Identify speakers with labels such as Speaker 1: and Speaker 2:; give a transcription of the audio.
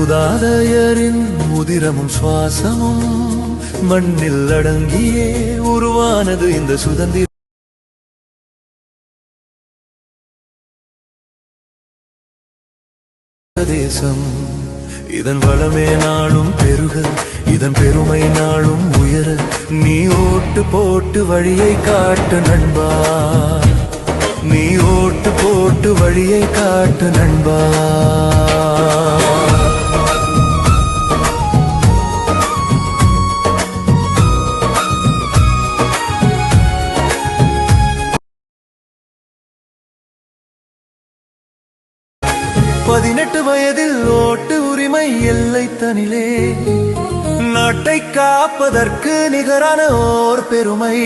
Speaker 1: மூதாதையரின் உதிரமும் சுவாசமும் மண்ணில் அடங்கியே உருவானது இந்த சுதந்திர தேசம். இதன் வளமே நாளும் பெருக, இதன் பெருமை நாளும் உயர. நீ ஓட்டு போட்டு வழியை காட்டு நண்பா, நீ ஓட்டு போட்டு வழியை காட்டு நண்பா. பதினெட்டு வயதில் ஓட்டு உரிமை எல்லை தனிலே, நாட்டை காப்பதற்கு நிகரான ஓர் பெருமை.